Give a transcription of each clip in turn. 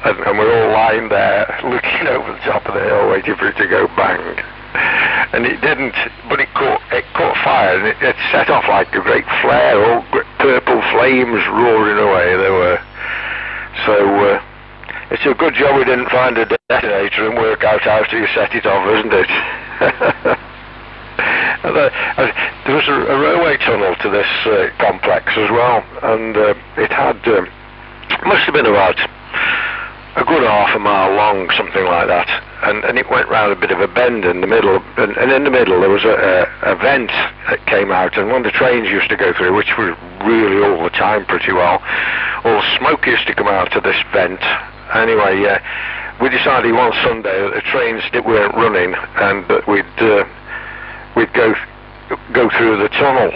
and we're all lying there looking over the top of the hill waiting for it to go bang. And it didn't, but it caught fire, and it set off like a great flare, all purple flames roaring away they were. So it's a good job we didn't find a detonator and work out how to set it off, isn't it? There was a railway tunnel to this complex as well, and it had, must have been about a good half a mile long, something like that, and it went round a bit of a bend in the middle, and in the middle there was a vent that came out, and when the trains used to go through, which was really all the time pretty well, all smoke used to come out of this vent. Anyway, we decided one Sunday that the trains weren't running, and that we'd go through the tunnel,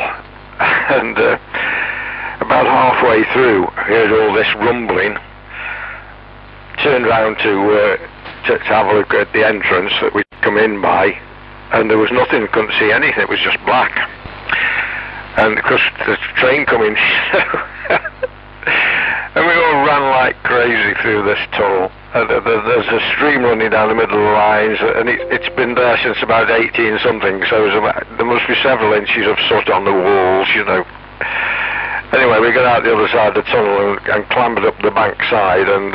and about halfway through, heard all this rumbling. Turned round to have a look at the entrance that we'd come in by, and there was nothing, couldn't see anything, it was just black. And of course the train coming, and we all ran like crazy through this tunnel. And there's a stream running down the middle of the lines, and it's been there since about 18 something, so there must be several inches of soot on the walls, you know. Anyway, we got out the other side of the tunnel and clambered up the bank side, and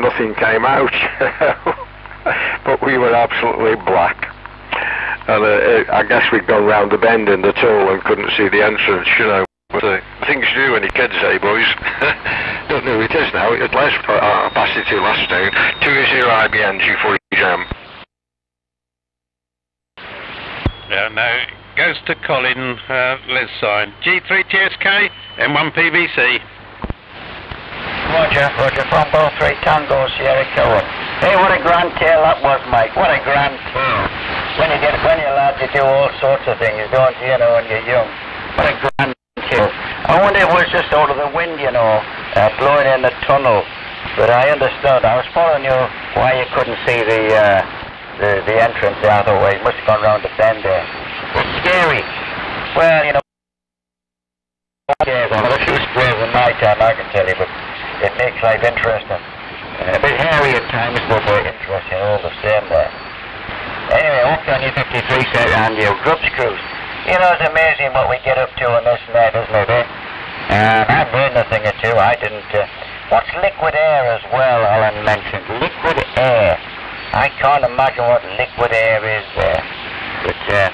nothing came out. But we were absolutely black. And I guess we'd gone round the bend in the tunnel and couldn't see the entrance, you know. But things you do when you're kids, eh, boys? Don't know who it is now. It last passed it to last noon. 20 IBN G4 Jam. Yeah, no. Goes to Colin, Liz sign. G3 TSK, M1 PVC. Roger, from both 3 Tango Sierra Cohen. Hey, what a grand tale that was, Mike. What a grand tale. When you're lad, you do all sorts of things, don't you, when you're young. What a grand tale. I wonder if it was just out of the wind, blowing in the tunnel. But I understood. I was following you why you couldn't see the entrance the other way. You must have gone round the bend there. It's scary. Well, I've had a few squares in my time, I can tell you, but it makes life interesting. A bit hairy at times, but very interesting all the same there. Anyway, okay on your 53 set and your grub screws. It's amazing what we get up to on this net, isn't it, eh? I've learned a thing or two. I didn't. What's liquid air as well, Alan mentioned? Liquid air. I can't imagine what liquid air is there. But,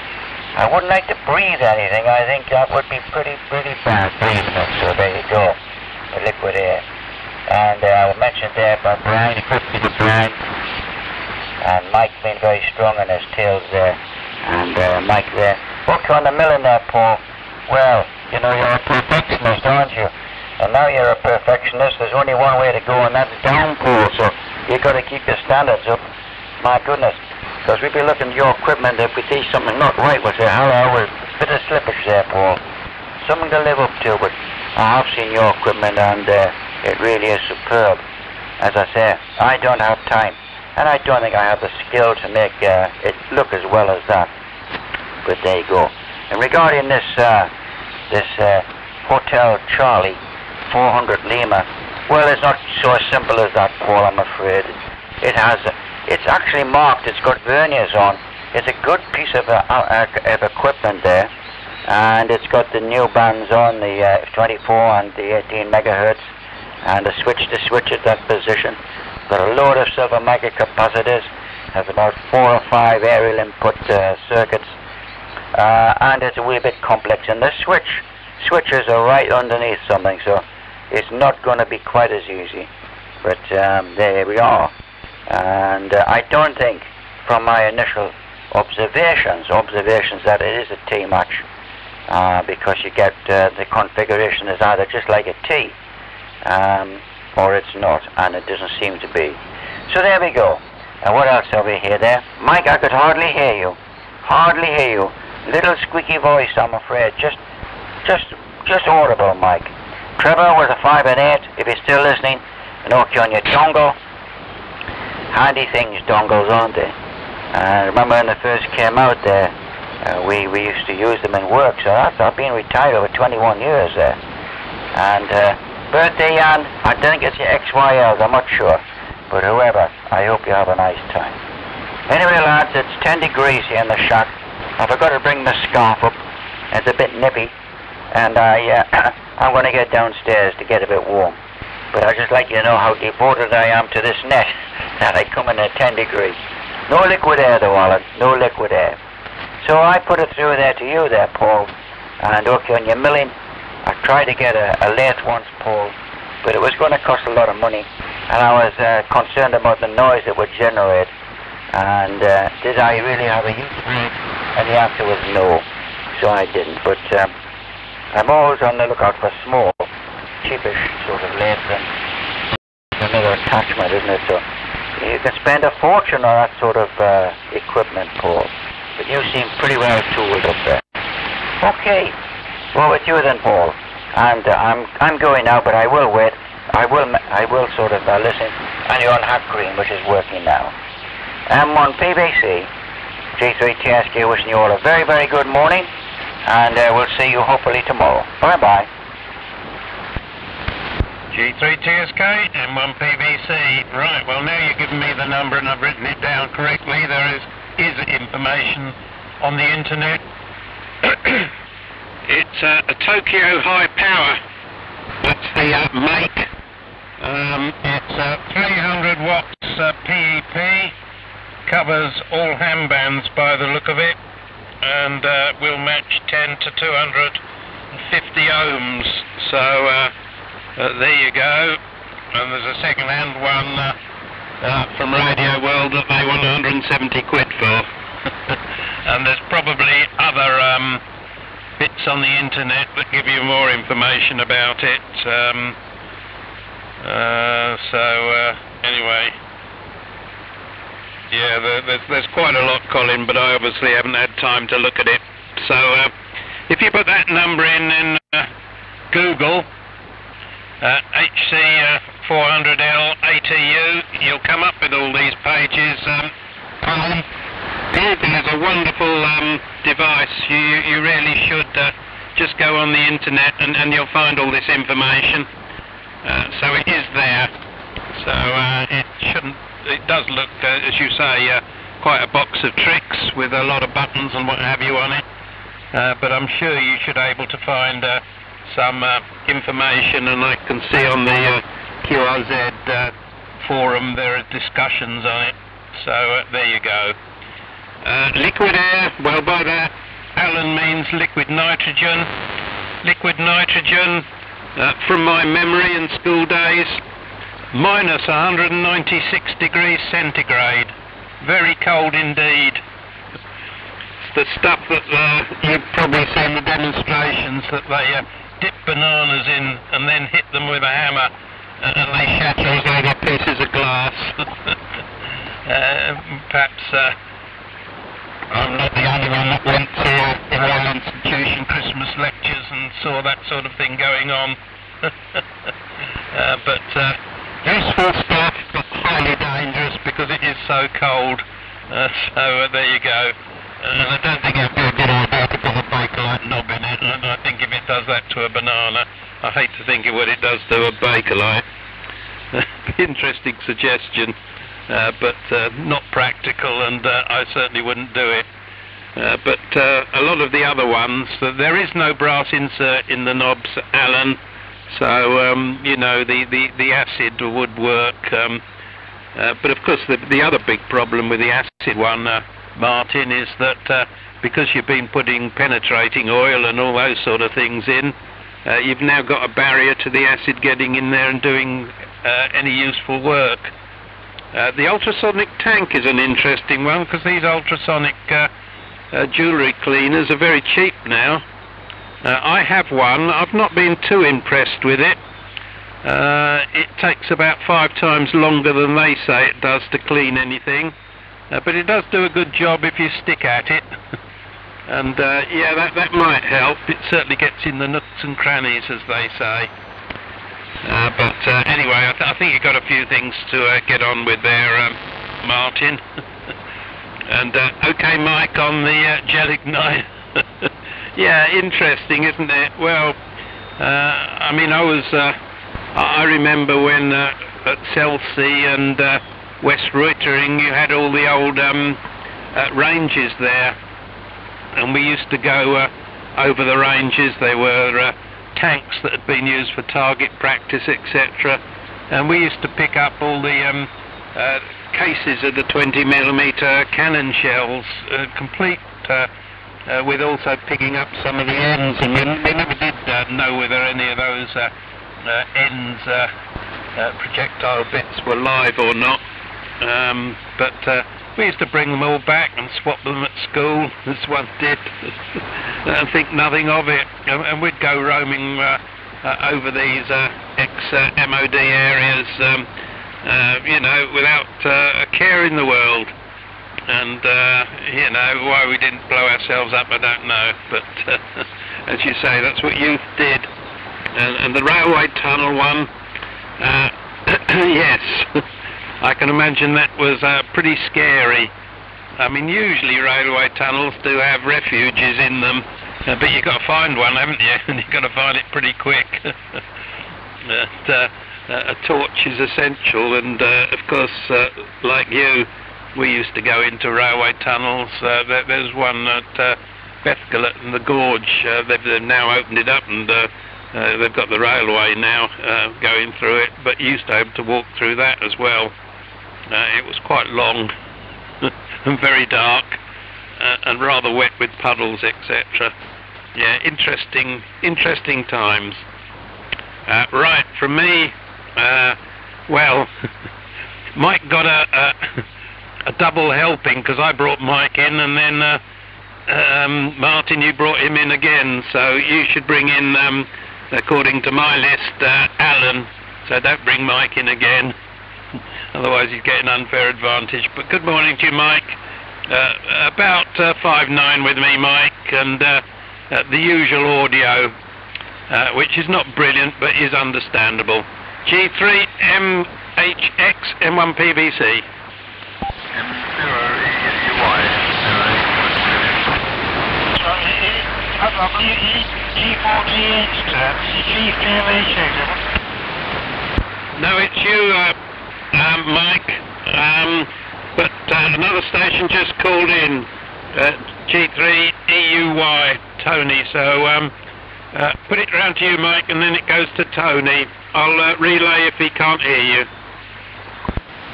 I wouldn't like to breathe anything. I think that would be pretty bad breathing it. So there you go, the liquid air. And I mentioned there about Brian, quickly to Brian. And Mike being very strong on his tails there. And Mike there. Hook on the mill in there, Paul. Well, you're a perfectionist, aren't you? And now you're a perfectionist. There's only one way to go, and that's down, Paul. So you've got to keep your standards up. My goodness. Because we'd be looking at your equipment, if we see something not right, we'll say, hello, there's a bit of slippage there, Paul. Something to live up to, but I have seen your equipment, and it really is superb. As I say, I don't have time, and I don't think I have the skill to make it look as well as that. But there you go. And regarding this Hotel Charlie, 400 Lima, well, it's not so simple as that, Paul, I'm afraid. It's actually marked, it's got verniers on. It's a good piece of equipment there. And it's got the new bands on, the 24 and the 18 megahertz. And a switch to switch at that position. Got a load of silver mega capacitors. Has about 4 or 5 aerial input circuits. And it's a wee bit complex. And the switches are right underneath something, so it's not going to be quite as easy. But there we are. And I don't think, from my initial observations that it is a T match, because you get the configuration is either just like a T, or it's not, and it doesn't seem to be. So there we go. And what else have we here there? Mike, I could hardly hear you. Hardly hear you. Little squeaky voice, I'm afraid. Just audible, Mike. Trevor with a 5 and 8, if you're still listening, and okay on your dongle. Handy things, dongles, aren't they? Remember when they first came out there, we used to use them in work, so I've been retired over 21 years there. And birthday, Jan, I think it's your XYLs, I'm not sure. But whoever, I hope you have a nice time. Anyway, lads, it's 10 degrees here in the shack. I forgot to bring the scarf up. It's a bit nippy, and I'm going to get downstairs to get a bit warm. But I'd just like you to know how devoted I am to this net, that I come in at 10 degrees. No liquid air though, Alan, no liquid air. So I put it through there to you there, Paul, and okay, on your milling, I tried to get a lathe once, Paul, but it was going to cost a lot of money, and I was concerned about the noise it would generate, and did I really have a use for it? And the answer was no, so I didn't, but I'm always on the lookout for small, cheapish sort of lathes, and another attachment, isn't it? So you can spend a fortune on that sort of equipment, Paul. But you seem pretty well tooled up there. Okay. Well, with you then, Paul. And I'm going now, but I will wait. I will sort of listen. And you're on Hat Green, which is working now. M1 PBC, G3TSK, wishing you all a very, very good morning. And we'll see you hopefully tomorrow. Bye-bye. G3TSK, M1PBC. Right, well now you've given me the number and I've written it down correctly. There is information on the internet. It's a Tokyo High Power. That's the make. It's 300 watts PEP. Covers all ham bands by the look of it. And will match 10 to 250 ohms. So there you go. And there's a second-hand one from Radio World that they want 170 quid for. And there's probably other bits on the internet that give you more information about it. Anyway, yeah, there's quite a lot, Colin, but I obviously haven't had time to look at it. So if you put that number in Google, HC400L ATU, you'll come up with all these pages. Google is a wonderful device. You really should just go on the internet and you'll find all this information. So it is there. So it does look, as you say, quite a box of tricks with a lot of buttons and what have you on it. But I'm sure you should be able to find some information, and I can see on the QRZ forum there are discussions on it. So there you go. Liquid air, well by that Alan means liquid nitrogen. Liquid nitrogen, from my memory in school days, minus 196 degrees centigrade. Very cold indeed. The stuff that you've probably seen the demonstrations that they dip bananas in and then hit them with a hammer and they shatter as though they're pieces of glass. Perhaps I'm not the only one that went to the Royal Institution Christmas lectures and saw that sort of thing going on. But useful stuff, but highly dangerous because it is so cold. So there you go. And I don't think it'd be a good idea to put a Bakelite knob in it. And I think if it does that to a banana, I hate to think of what it does to a Bakelite. Interesting suggestion, but not practical, and I certainly wouldn't do it. But a lot of the other ones, there is no brass insert in the knobs, Alan. So you know, the acid would work. But of course, the other big problem with the acid one, Martin, is that because you've been putting penetrating oil and all those sort of things in, you've now got a barrier to the acid getting in there and doing any useful work. The ultrasonic tank is an interesting one because these ultrasonic jewellery cleaners are very cheap now. I have one. I've not been too impressed with it. It takes about 5 times longer than they say it does to clean anything. But it does do a good job if you stick at it. And yeah, that might help. It certainly gets in the nooks and crannies, as they say. But anyway, I think you've got a few things to get on with there, Martin. And okay, Mike, on the gel ignite. Yeah, interesting, isn't it? Well, I mean, I remember when at Chelsea and West Reutering, you had all the old ranges there, and we used to go over the ranges. They were tanks that had been used for target practice, etc. And we used to pick up all the cases of the 20mm cannon shells, complete, with also picking up some of the ends. And we never did know whether any of those ends, projectile bits, were live or not. But we used to bring them all back and swap them at school, as one did, and think nothing of it. And we'd go roaming over these ex-MOD areas, you know, without a care in the world. And, you know, why we didn't blow ourselves up, I don't know. But, as you say, that's what youth did. And the railway tunnel one, yes, I can imagine that was pretty scary. I mean, usually railway tunnels do have refuges in them, but you've got to find one, haven't you? And you've got to find it pretty quick. But, a torch is essential, and of course, like you, we used to go into railway tunnels. There's one at Bethgelert and the Gorge. They've now opened it up, and they've got the railway now going through it, but you used to be able to walk through that as well. It was quite long and very dark and rather wet with puddles, etc. Yeah, interesting times. Right, from me, well, Mike got a double helping, because I brought Mike in, and then Martin, you brought him in again, so you should bring in, according to my list, Alan, so don't bring Mike in again, otherwise you get an unfair advantage. But good morning to you, Mike. About 5'9" with me, Mike, and the usual audio, which is not brilliant but is understandable. G3 MHX M1 PBC. No, it's you, Mike, but another station just called in, G3 EUY, Tony, so put it round to you, Mike, and then it goes to Tony. I'll relay if he can't hear you.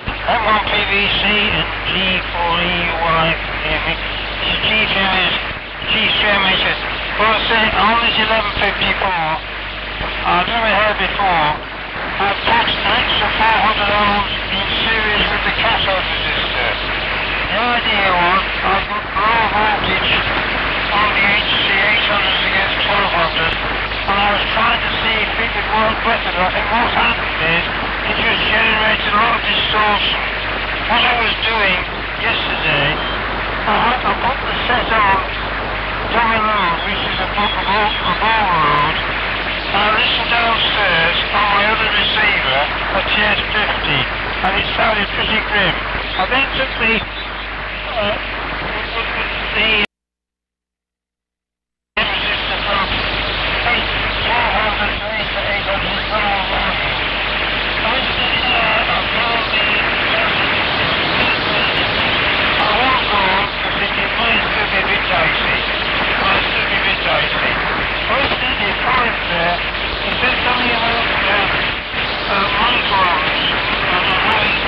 M1 PVC and G4EUY, G3 is G3MHS. Well, I say on this 1154, I've never heard before, I've patched an extra 400 ohms in series with the cathode resistor. The idea was I've got low voltage on the HC800s against 1200, and I was trying to see if it would work better. But I think what's happened is it just generated a lot of distortion. What I was doing yesterday, I put the set on dummy load, which is a ball load. I listened downstairs on my other receiver, a TS50, and it sounded pretty grim. I then took the resistor from 1200 to 800 volts. I went to I found the I won't go on because it might still be a bit dicey. First thing you find there, it says something about microns and how it's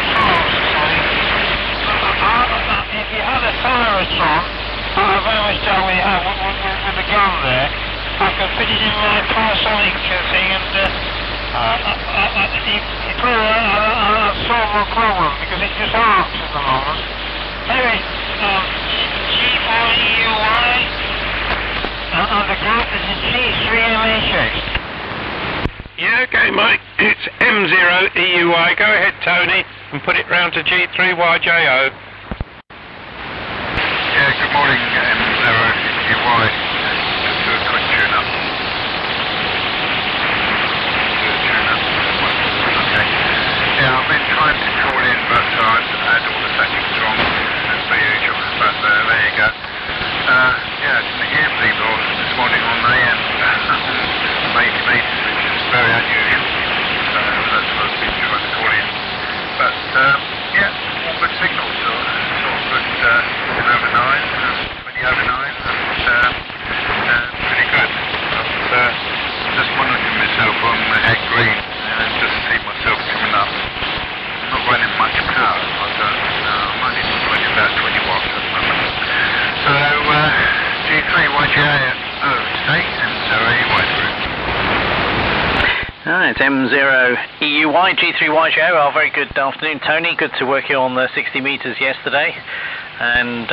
passed, if you had a thyroton, I don't know how much time we have with the gun there, I could fit it in my Panasonic thing, and it could have solved my problem, because it just arcs at the moment. Anyway, G4EUY, and the group is a G3MHX. Yeah, okay, Mike. It's M0EUY. Go ahead, Tony, and put it round to G3YJO. Yeah, good morning, M0EUY. Just do a quick tune-up. Okay. Yeah, I've been trying to call in, but I had all the settings wrong, as per usual. But there you go. Yeah, didn't hear people this morning on the AM major meters, which is very unusual. So that's what I've been trying to call in. State M0EY group. It's M0EUY, G3YJO. Oh, very good afternoon, Tony. Good to work you on the 60 metres yesterday. And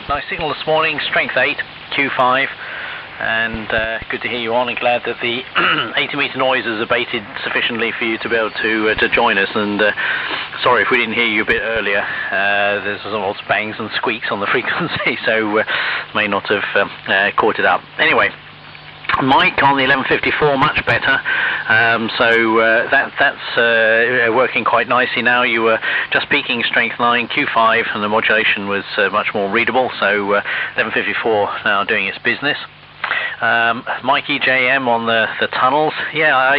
nice signal this morning, strength 8, Q5. And good to hear you on, and glad that the 80 metre noise has abated sufficiently for you to be able to join us. And sorry if we didn't hear you a bit earlier. There's lots of bangs and squeaks on the frequency, so may not have caught it up. Anyway, Mike on the 1154, much better. That's working quite nicely now. You were just peaking strength 9, Q5, and the modulation was much more readable. So 1154 now doing its business. Mikey JM on the tunnels. Yeah,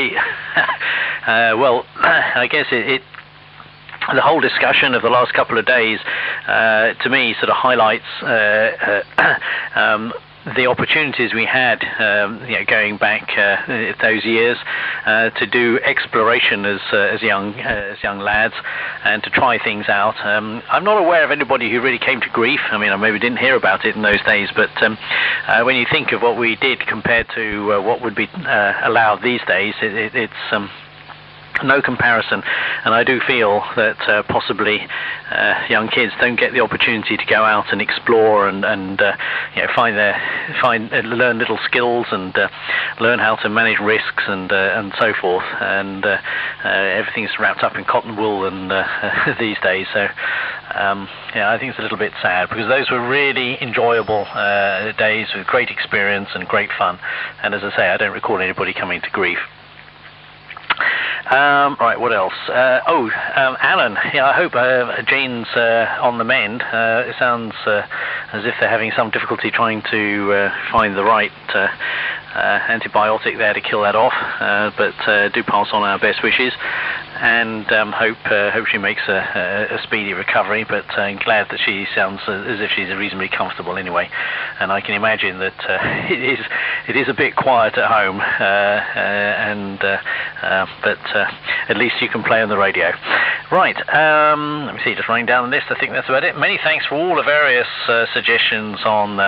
well, I guess the whole discussion of the last couple of days, to me, sort of highlights the opportunities we had, going back those years, to do exploration as young lads, and to try things out. I'm not aware of anybody who really came to grief. I mean, I maybe didn't hear about it in those days, but when you think of what we did compared to what would be allowed these days, it's no comparison. And I do feel that possibly young kids don't get the opportunity to go out and explore and learn little skills and learn how to manage risks and so forth. And everything's wrapped up in cotton wool and these days. So I think it's a little bit sad, because those were really enjoyable days with great experience and great fun. And as I say, I don't recall anybody coming to grief. Right, what else? Alan, I hope Jane's on the mend. It sounds as if they're having some difficulty trying to find the right antibiotic there to kill that off, but do pass on our best wishes, and hope she makes a speedy recovery. But I'm glad that she sounds as if she's reasonably comfortable anyway, and I can imagine that it is a bit quiet at home, but at least you can play on the radio. Right, let me see, just running down the list, I think that's about it. Many thanks for all the various suggestions on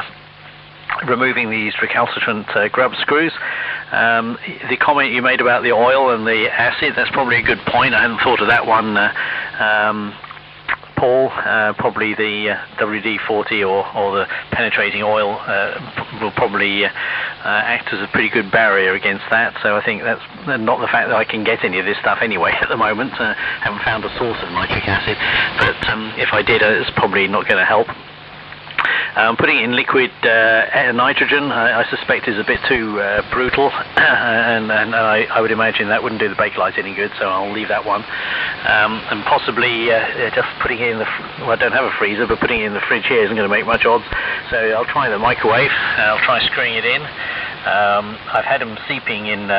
removing these recalcitrant grub screws. The comment you made about the oil and the acid, that's probably a good point. I hadn't thought of that one, Paul. Probably the WD-40 or the penetrating oil will probably act as a pretty good barrier against that. So I think that's not the fact that I can get any of this stuff anyway at the moment. Haven't found a source of nitric acid, but if I did, it's probably not going to help. Putting it in liquid nitrogen, I suspect, is a bit too brutal, and I would imagine that wouldn't do the Bakelite any good, so I'll leave that one. And possibly just putting it in I don't have a freezer, but putting it in the fridge here isn't going to make much odds, so I'll try the microwave. I'll try screwing it in. I've had them sitting in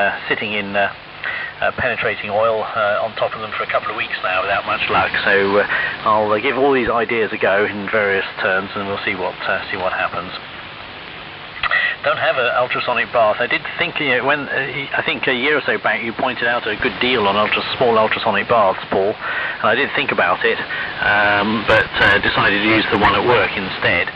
penetrating oil on top of them for a couple of weeks now without much luck, so I'll give all these ideas a go in various turns, and we'll see what happens. Don't have an ultrasonic bath. I did think when I think a year or so back you pointed out a good deal on small ultrasonic baths, Paul, and I did think about it, but decided to use the one at work instead.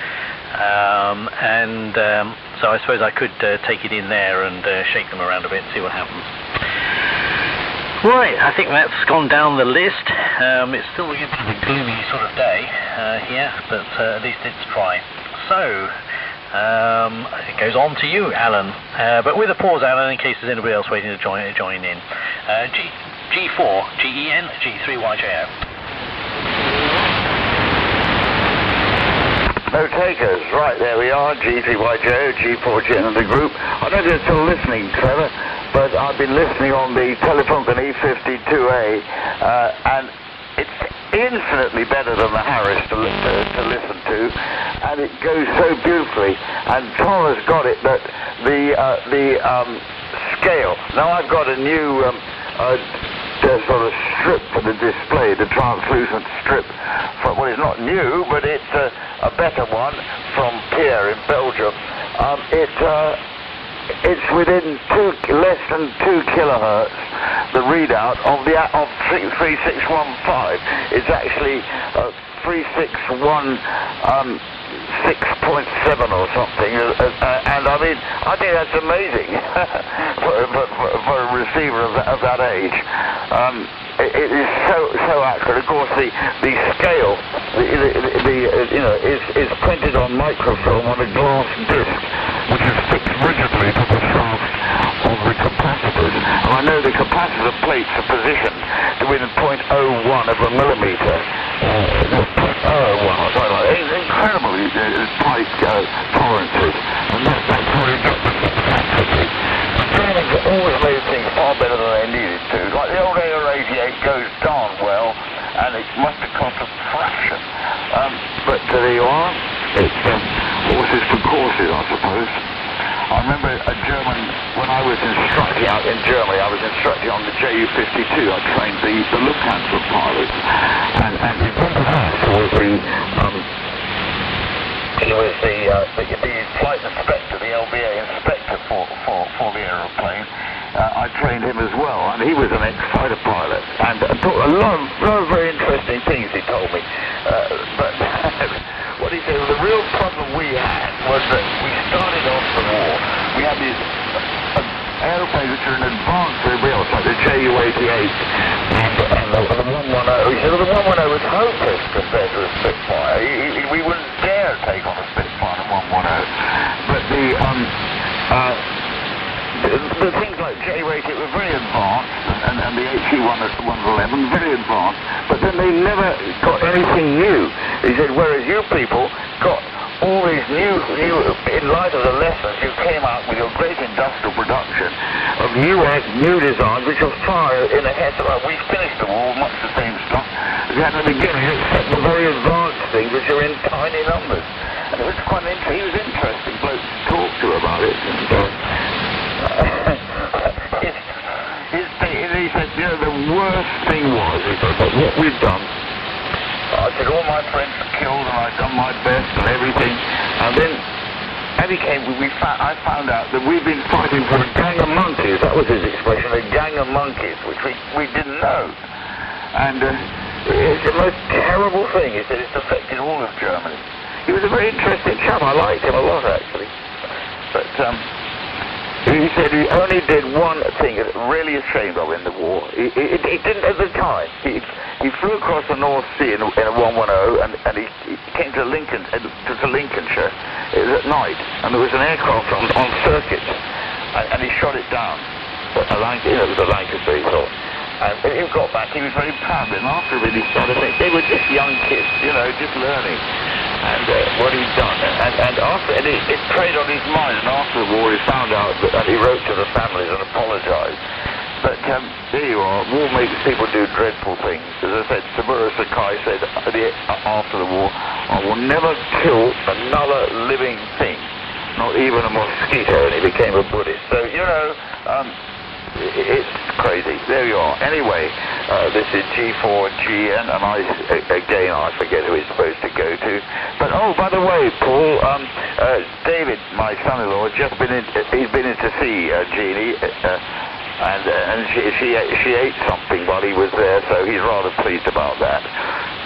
So I suppose I could take it in there and shake them around a bit and see what happens. Right, I think that's gone down the list. It's still a bit of a gloomy sort of day here, but at least it's dry. So it goes on to you, Alan, but with a pause, Alan, in case there's anybody else waiting to join in. G4 GEN G3YJO. No takers. Right, there we are, G3YJO, G4GN and the group. I know you're still listening, Trevor, but I've been listening on the Telefunken E52A, and it's infinitely better than the Harris to listen to, and it goes so beautifully. And Tom has got it that the scale. Now I've got a new sort of strip for the display, the translucent strip. Well, it's not new, but it's a better one from Pierre in Belgium. it's within less than 2 kilohertz. The readout of 3615 is actually 361 6.7 or something, and I mean, I think that's amazing for a receiver of that age. It is so accurate. Of course, the scale, is printed on microfilm on a glass disc, which is fixed rigidly to the shaft of the capacitors. And I know the capacitor plates are positioned to within 0.01 of a millimeter. 0.01, it's incredibly tight tolerances, and that's very good for capacity. Germans always made things far better than they needed to. Like the old AR-88 goes darn well, and it must have cost a fraction. But there you are. It's horses for courses, I suppose. I remember a German, when I was instructing out in Germany, I was instructing on the Ju-52. I trained the Lufthansa pilots, and he was the flight inspector, the LBA inspector for the aeroplane. I trained him as well, and he was an ex-fighter pilot, and taught a lot of very interesting things, he told me. But what he said, the real problem we had was that we started off the war, we had these aeroplanes which are in advance of everybody else, like the Ju-88 and the 110. He said, well, the 110 was hopeless compared to a Spitfire. We wouldn't dare take on a Spitfire and 110. But the things like Ju-88 were very advanced, and the HE-111 very advanced, but then they never got anything new. He said, whereas you people got all these new, in light of the lessons, you came out with your great industrial production of new designs, which will fire in the head. We finished the war, much the same stuff we had at the beginning, except the very advanced things, which are in tiny numbers. And it was quite interesting. He was interesting bloke to talk to about it. And he said, the worst thing was, what we've done. I said, all my friends were killed, and I'd done my best and everything. And then I found out that we've been fighting for a gang of monkeys. That was his expression, a gang of monkeys, which we didn't know. And it's the most terrible thing. He said it's affected all of Germany. He was a very interesting chap. I liked him a lot, actually. But he said he only did one thing that really ashamed of in the war. He didn't at the time. He flew across the North Sea in a 110, and he came to Lincolnshire. It was at night, and there was an aircraft on circuit, and he shot it down. It was a Lancaster, he thought. And he got back, he was very proud, and after it, he started thinking, they were just young kids, just learning, and what he'd done. And it preyed on his mind, and after the war, he found out that he wrote to the families and apologized. But there you are, war makes people do dreadful things. As I said, Saburo Sakai said after the war, I will never kill another living thing, not even a mosquito, and he became a Buddhist. So, it's crazy. There you are. Anyway, this is G4GN, and I forget who he's supposed to go to. But, by the way, Paul, David, my son-in-law, he's been in to see Jeannie, and she ate something while he was there, so he's rather pleased about that,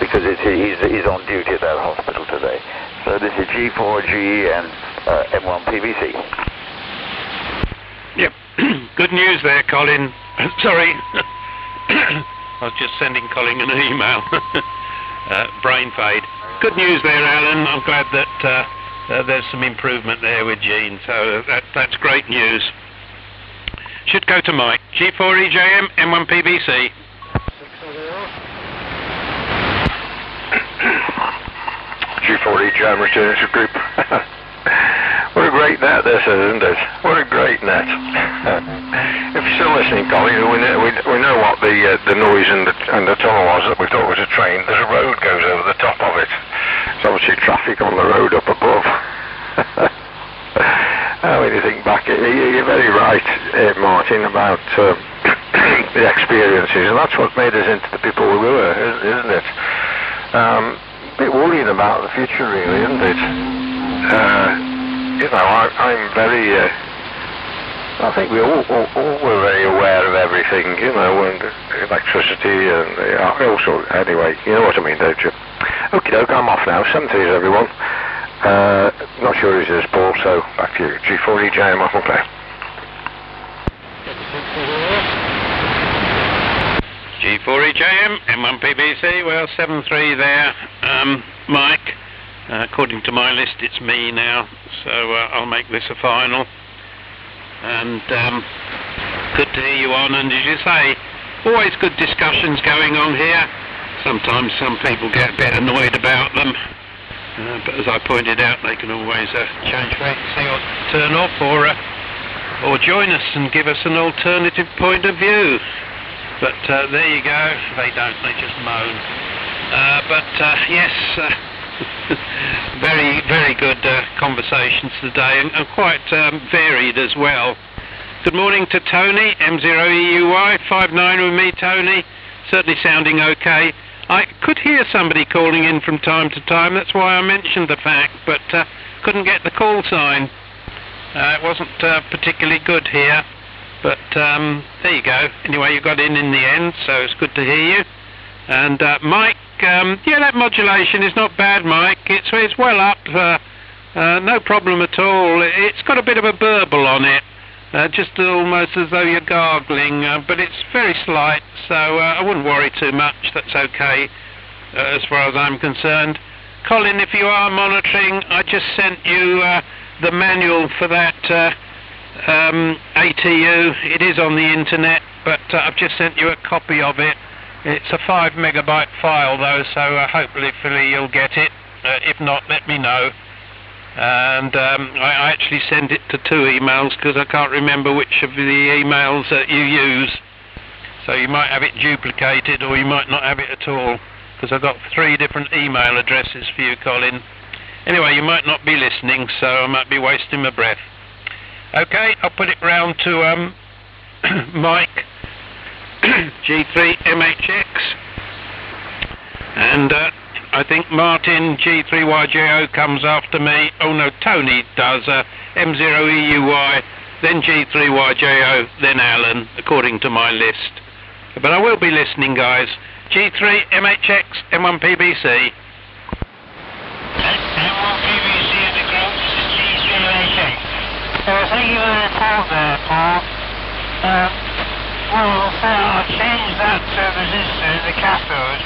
because he's on duty at that hospital today. So this is G4GN, M1PBC. Yep. Good news there, Colin. Sorry. I was just sending Colin an email. Brain fade. Good news there, Alan. I'm glad that there's some improvement there with Gene. So that's great news. Should go to Mike. G4EJM, M1PBC. G4EJM returning to group. What a great net this is, isn't it? What a great net. If you're still listening, Colin, we know what the noise and the tunnel was that we thought was a train. There's a road goes over the top of it. There's obviously traffic on the road up above. When you think back, you're very right, Martin, about the experiences, and that's what made us into the people we were, isn't it? A bit worrying about the future, really, isn't it? I'm very I think we all were very aware of everything, you know, and electricity and also, anyway, you know what I mean, don't you? Okie doke, I'm off now. 7 3s, everyone. Not sure who's this, Paul, so back to you. G4EJ, I'm off and play. G4EJM, M1PBC, well, 7-3 there. Mike, according to my list, it's me now, so I'll make this a final. And good to hear you on, and as you say, always good discussions going on here. Sometimes some people get a bit annoyed about them, but as I pointed out, they can always change frequency or turn off or join us and give us an alternative point of view. But there you go, they don't, they just moan. Yes, very, very good conversations today, and quite varied as well. Good morning to Tony, M0EUY, 59 with me, Tony. Certainly sounding okay. I could hear somebody calling in from time to time, that's why I mentioned the fact, but couldn't get the call sign. It wasn't particularly good here, but there you go. Anyway, you got in the end, so it's good to hear you. And Mike, yeah, that modulation is not bad, Mike. It's well up, no problem at all. It's got a bit of a burble on it, just almost as though you're gargling, but it's very slight, so I wouldn't worry too much. That's okay, as far as I'm concerned. Colin, if you are monitoring, I just sent you the manual for that ATU. It is on the internet, but I've just sent you a copy of it. It's a 5 megabyte file though, so hopefully you'll get it. If not, let me know. And I actually sent it to 2 emails because I can't remember which of the emails that you use. So you might have it duplicated or you might not have it at all, because I've got 3 different email addresses for you, Colin. Anyway, you might not be listening, so I might be wasting my breath. Okay, I'll put it round to Mike, G3MHX, and I think Martin, G3YJO, comes after me. Oh no, Tony does, M0EUY, then G3YJO, then Alan, according to my list. But I will be listening, guys. G3MHX, M1PBC. M1PBC in the group, this is G3MHX. Thank you for the report there, Paul. I changed that resistor in the cathode,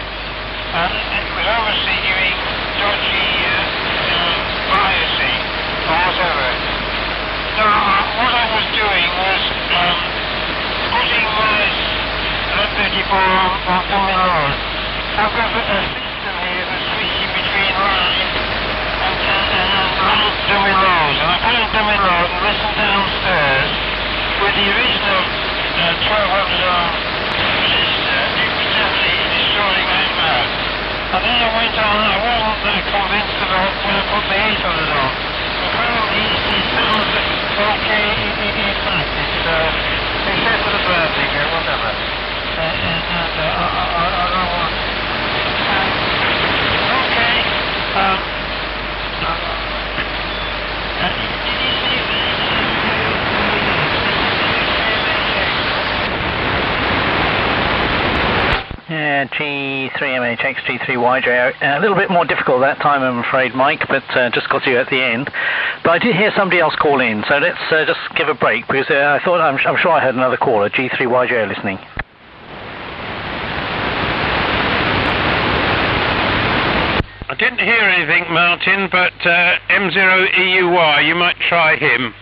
and it was obviously doing dodgy biasing or whatever. So what I was doing was putting my LM34 on dummy load. I've got a system here for switching between line and dummy loads, and I put in dummy load and listened downstairs with the original 1200 ohm resistor. It was definitely destroying my mouth. And then I went on, I wasn't that convinced about when I put the 800 on. Apparently it sounds okay in practice, except for the burning or whatever. I don't want it. Okay. Did you see Yeah, G3MHX, G3YJO. A little bit more difficult that time, I'm afraid, Mike, but just got you at the end. But I did hear somebody else call in, so let's just give a break, because I thought I'm sure I heard another caller, G3YJO, listening. I didn't hear anything, Martin, but M0EUY, you might try him.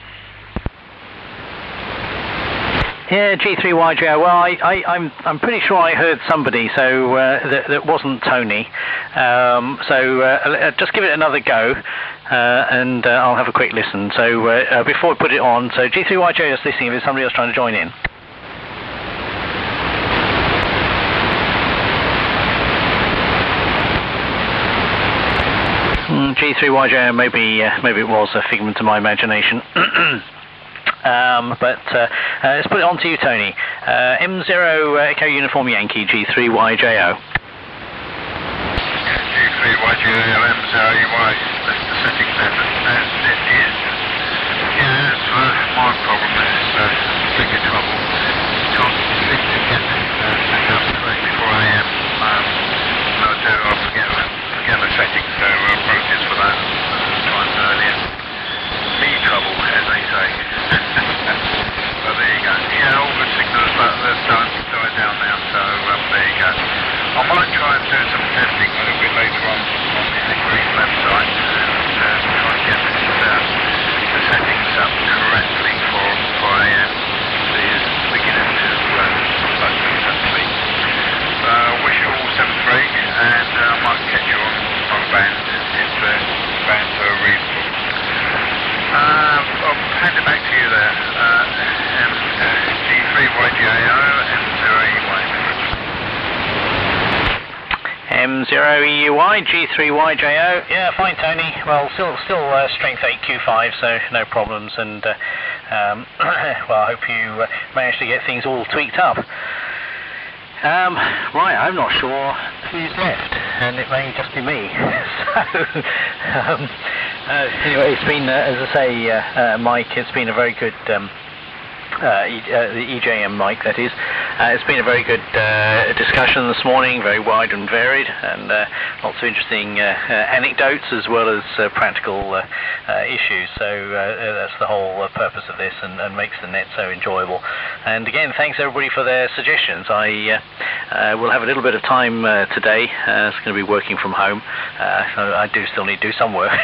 Yeah, G3YJO. Well, I'm pretty sure I heard somebody, so that wasn't Tony. Just give it another go, and I'll have a quick listen. So before we put it on, so G3YJO is listening. If there's somebody else trying to join in. G3YJO, maybe it was a figment of my imagination. Let's put it on to you, Tony. M0 Echo Uniform Yankee, G3YJO. G3YJO, M0EY, that's the settings as it is. Yes, my problem is bigger trouble. Can't seem to get this set up correctly for AM. I'll forget the settings, so apologies for that. Times earlier. Me trouble, as they say. But there you go. Yeah, all the signals are starting to die down now, so there you go. I might try and do some testing a little bit later on the Green website and try and get the settings up correctly for AM. It's beginning to start doing that to me. Wish you all 7-3, and I might catch you on band if the bands are reasonable. I'll hand it back to you there. G3YGAO M0EUI, G3YJO. Yeah, fine, Tony. Well, still strength 8Q5, so no problems. And well, I hope you managed to get things all tweaked up. Right, I'm not sure who's left, and it may just be me. So, anyway, it's been, as I say, Mike, it's been a very good, the EJM mic, that is. It's been a very good discussion this morning, very wide and varied, and lots of interesting anecdotes as well as practical issues. So that's the whole purpose of this, and makes the net so enjoyable. And again, thanks everybody for their suggestions. I will have a little bit of time today. It's going to be working from home, so I do still need to do some work,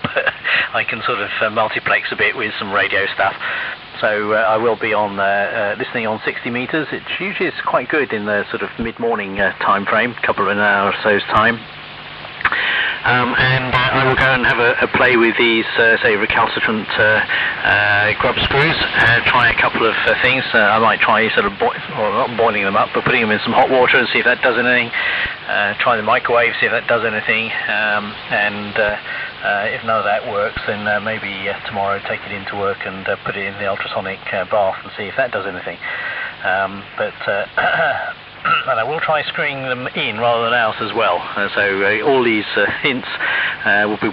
but I can sort of multiplex a bit with some radio stuff. So I will be on listening on 60 meters. It usually is quite good in the sort of mid-morning time frame, a couple of an hour or so's time. And I will go and have a play with these, say, recalcitrant grub screws, try a couple of things. I might try sort of, not boiling them up, but putting them in some hot water and see if that does anything. Try the microwave, see if that does anything. And if none of that works, then maybe tomorrow take it into work and put it in the ultrasonic bath and see if that does anything. And I will try screwing them in rather than out as well. So all these hints will be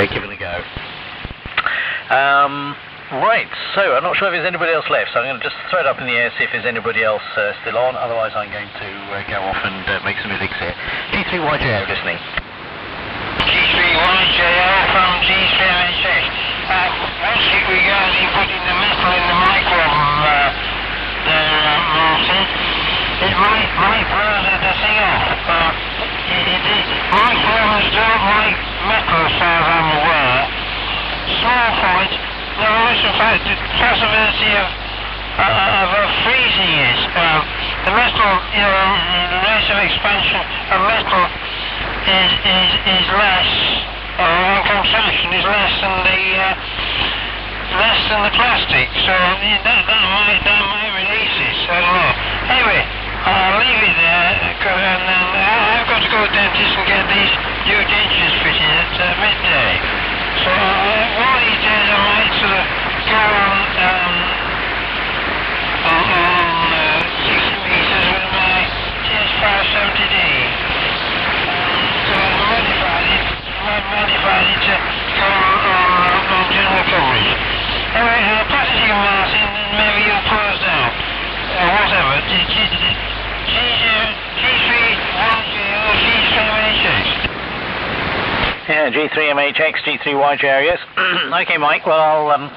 given a go. Right, so I'm not sure if there's anybody else left, so I'm going to just throw it up in the air, see if there's anybody else still on. Otherwise I'm going to go off and make some music here. G3YJO listening. G3YJO from G3MHX. What's it regarding putting the metal in the microwave there, Martin? It might blow the thing off. Microwaves don't like metal, as far as I'm aware. Small point, there is in fact the possibility of freezing it. The metal, the rate of expansion of metal is less, and contraction is less than the plastic. So that might release it. I don't know. Anyway, I'll leave it there, and then I've got to go to the dentist and get these new dentures fitted at midday. So one of these days I might sort of go on 60 meters with my TS570D. So I've modified it to go on general coverage. Anyway, I'll pass it to you, Martin, and maybe you'll close down. Whatever. G3MHX. Yeah, G3MHX, G3YJO, yes. Okay, Mike, well, I'll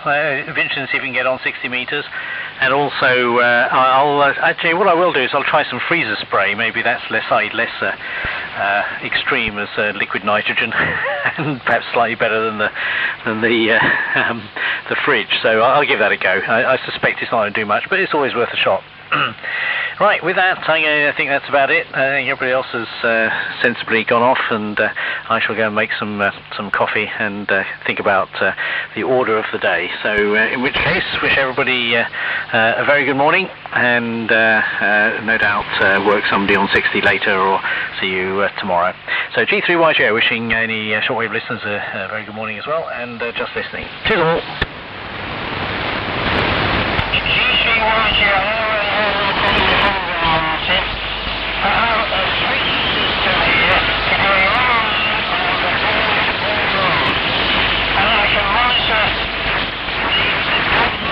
eventually see if we can get on 60 meters. And also, I'll actually, what I will do is I'll try some freezer spray. Maybe that's less extreme as liquid nitrogen, and perhaps slightly better than the fridge. So I'll give that a go. I suspect it's not going to do much, but it's always worth a shot. Right, with that, I think that's about it. I think everybody else has sensibly gone off, and I shall go and make some coffee and think about the order of the day. So, in which case, wish everybody a very good morning, and no doubt work somebody on 60 later, or see you tomorrow. So, G3YJO wishing any shortwave listeners a very good morning as well, and just listening. Cheers all. G3YJO. I have a switch system here to go on and I can monitor the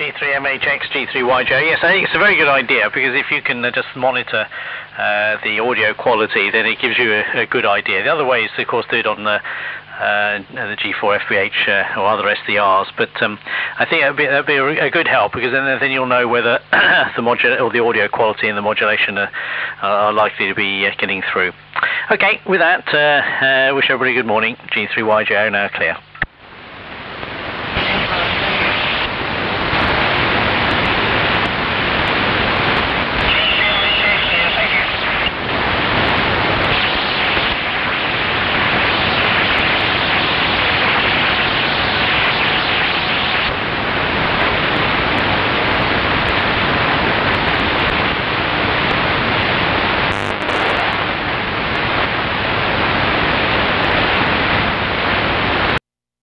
G3MHX, G3YJ. Yes, I think it's a very good idea, because if you can just monitor the audio quality, then it gives you a good idea. The other way is, of course, do it on the G4 FBH or other SDRs, but I think that'd be a good help, because then you'll know whether the audio quality and the modulation are likely to be getting through. Okay, with that, wish everybody good morning. G3YJ now clear.